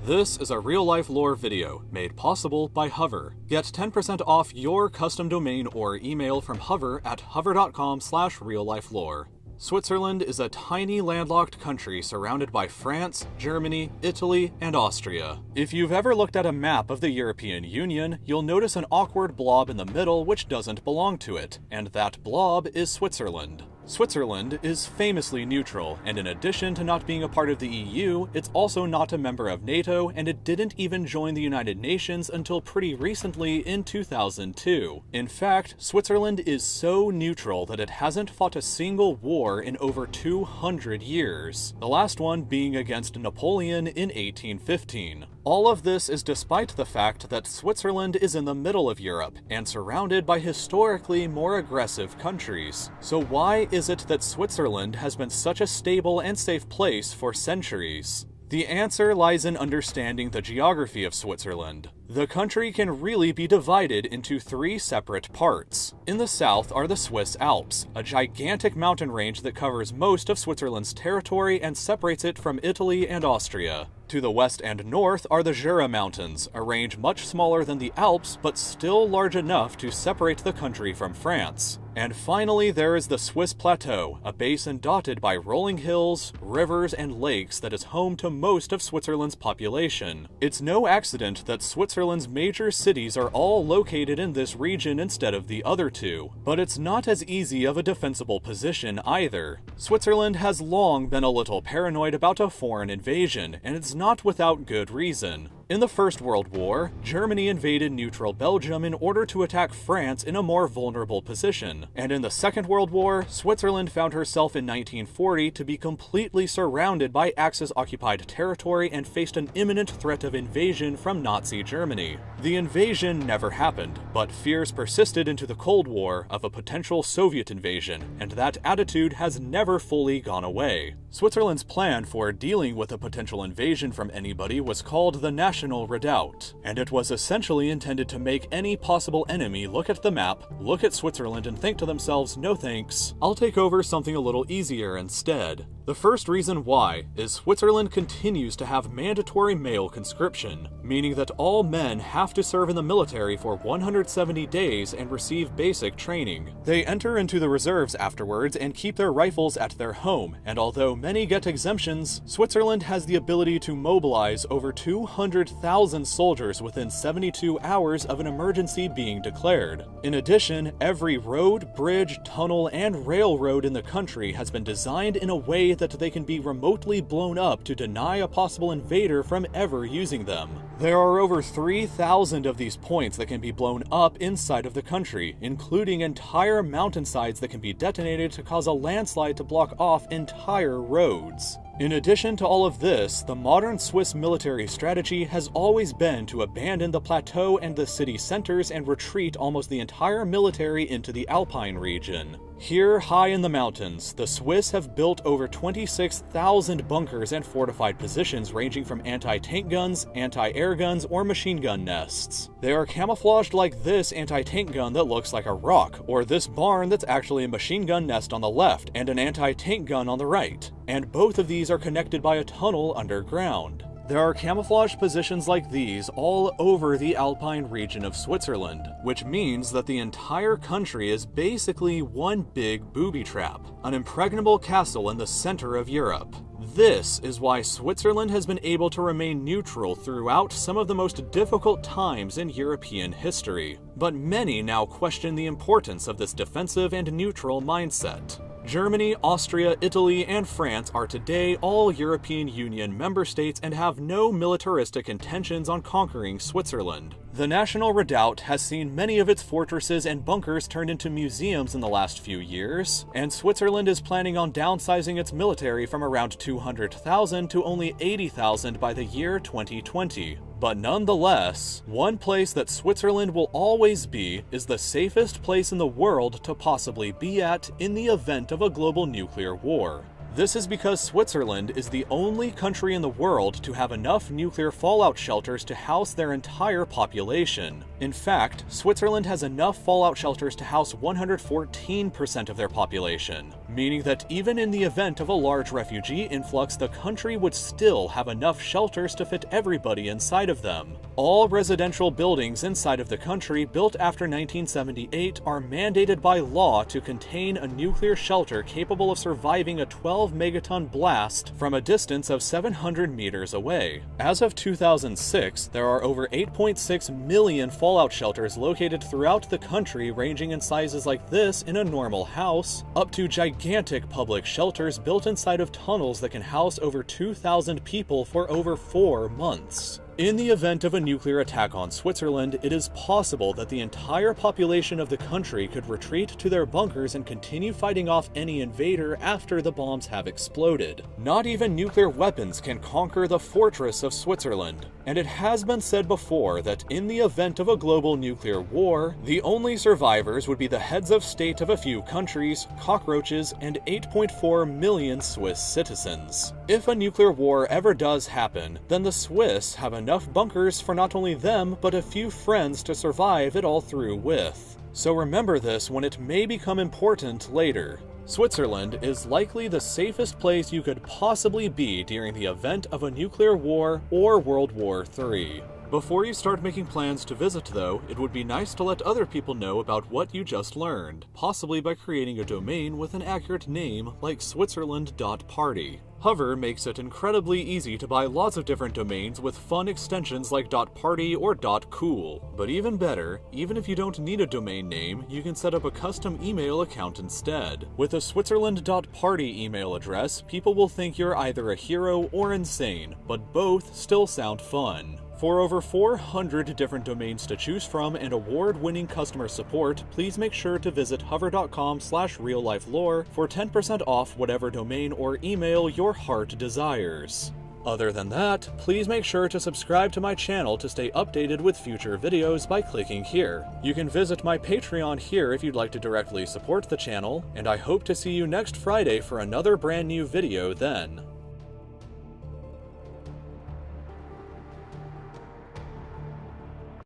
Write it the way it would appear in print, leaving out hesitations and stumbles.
This is a real-life lore video made possible by Hover. Get 10% off your custom domain or email from Hover at hover.com/reallifelore. Switzerland is a tiny landlocked country surrounded by France, Germany, Italy, and Austria. If you've ever looked at a map of the European Union, you'll notice an awkward blob in the middle which doesn't belong to it, and that blob is Switzerland. Switzerland is famously neutral, and in addition to not being a part of the EU, it's also not a member of NATO, and it didn't even join the United Nations until pretty recently in 2002. In fact, Switzerland is so neutral that it hasn't fought a single war in over 200 years, the last one being against Napoleon in 1815. All of this is despite the fact that Switzerland is in the middle of Europe and surrounded by historically more aggressive countries. So why is it that Switzerland has been such a stable and safe place for centuries? The answer lies in understanding the geography of Switzerland. The country can really be divided into three separate parts. In the south are the Swiss Alps, a gigantic mountain range that covers most of Switzerland's territory and separates it from Italy and Austria. To the west and north are the Jura Mountains, a range much smaller than the Alps but still large enough to separate the country from France. And finally there is the Swiss Plateau, a basin dotted by rolling hills, rivers, and lakes that is home to most of Switzerland's population. It's no accident that Switzerland's major cities are all located in this region instead of the other two, but it's not as easy of a defensible position either. Switzerland has long been a little paranoid about a foreign invasion, and it's not without good reason. In the First World War, Germany invaded neutral Belgium in order to attack France in a more vulnerable position. And in the Second World War, Switzerland found herself in 1940 to be completely surrounded by Axis-occupied territory and faced an imminent threat of invasion from Nazi Germany. The invasion never happened, but fears persisted into the Cold War of a potential Soviet invasion, and that attitude has never fully gone away. Switzerland's plan for dealing with a potential invasion from anybody was called the National Redoubt, and it was essentially intended to make any possible enemy look at the map, look at Switzerland, and think to themselves, no thanks, I'll take over something a little easier instead. The first reason why is Switzerland continues to have mandatory male conscription, meaning that all men have to serve in the military for 170 days and receive basic training. They enter into the reserves afterwards and keep their rifles at their home, and although many get exemptions, Switzerland has the ability to mobilize over 200,000 soldiers within 72 hours of an emergency being declared. In addition, every road, bridge, tunnel, and railroad in the country has been designed in a way that they can be remotely blown up to deny a possible invader from ever using them. There are over 3,000 of these points that can be blown up inside of the country, including entire mountainsides that can be detonated to cause a landslide to block off entire roads. In addition to all of this, the modern Swiss military strategy has always been to abandon the plateau and the city centers and retreat almost the entire military into the Alpine region. Here, high in the mountains, the Swiss have built over 26,000 bunkers and fortified positions ranging from anti-tank guns, anti-air guns, or machine gun nests. They are camouflaged like this anti-tank gun that looks like a rock, or this barn that's actually a machine gun nest on the left and an anti-tank gun on the right. And both of these are connected by a tunnel underground. There are camouflage positions like these all over the Alpine region of Switzerland, which means that the entire country is basically one big booby trap, an impregnable castle in the center of Europe. This is why Switzerland has been able to remain neutral throughout some of the most difficult times in European history. But many now question the importance of this defensive and neutral mindset. Germany, Austria, Italy, and France are today all European Union member states and have no militaristic intentions on conquering Switzerland. The National Redoubt has seen many of its fortresses and bunkers turned into museums in the last few years, and Switzerland is planning on downsizing its military from around 200,000 to only 80,000 by the year 2020. But nonetheless, one place that Switzerland will always be is the safest place in the world to possibly be at in the event of a global nuclear war. This is because Switzerland is the only country in the world to have enough nuclear fallout shelters to house their entire population. In fact, Switzerland has enough fallout shelters to house 114% of their population, meaning that even in the event of a large refugee influx, the country would still have enough shelters to fit everybody inside of them. All residential buildings inside of the country built after 1978 are mandated by law to contain a nuclear shelter capable of surviving a 12 megaton blast from a distance of 700 meters away. As of 2006, there are over 8.6 million fallout shelters located throughout the country, ranging in sizes like this in a normal house, up to gigantic public shelters built inside of tunnels that can house over 2,000 people for over 4 months. In the event of a nuclear attack on Switzerland, it is possible that the entire population of the country could retreat to their bunkers and continue fighting off any invader after the bombs have exploded. Not even nuclear weapons can conquer the fortress of Switzerland, and it has been said before that in the event of a global nuclear war, the only survivors would be the heads of state of a few countries, cockroaches, and 8.4 million Swiss citizens. If a nuclear war ever does happen, then the Swiss have enough bunkers for not only them, but a few friends to survive it all through with. So remember this when it may become important later. Switzerland is likely the safest place you could possibly be during the event of a nuclear war or World War III. Before you start making plans to visit though, it would be nice to let other people know about what you just learned, possibly by creating a domain with an accurate name like switzerland.party. Hover makes it incredibly easy to buy lots of different domains with fun extensions like .party or .cool. But even better, even if you don't need a domain name, you can set up a custom email account instead. With a switzerland.party email address, people will think you're either a hero or insane, but both still sound fun. For over 400 different domains to choose from and award-winning customer support, please make sure to visit hover.com/reallifelore for 10% off whatever domain or email your heart desires. Other than that, please make sure to subscribe to my channel to stay updated with future videos by clicking here. You can visit my Patreon here if you'd like to directly support the channel, and I hope to see you next Friday for another brand new video then.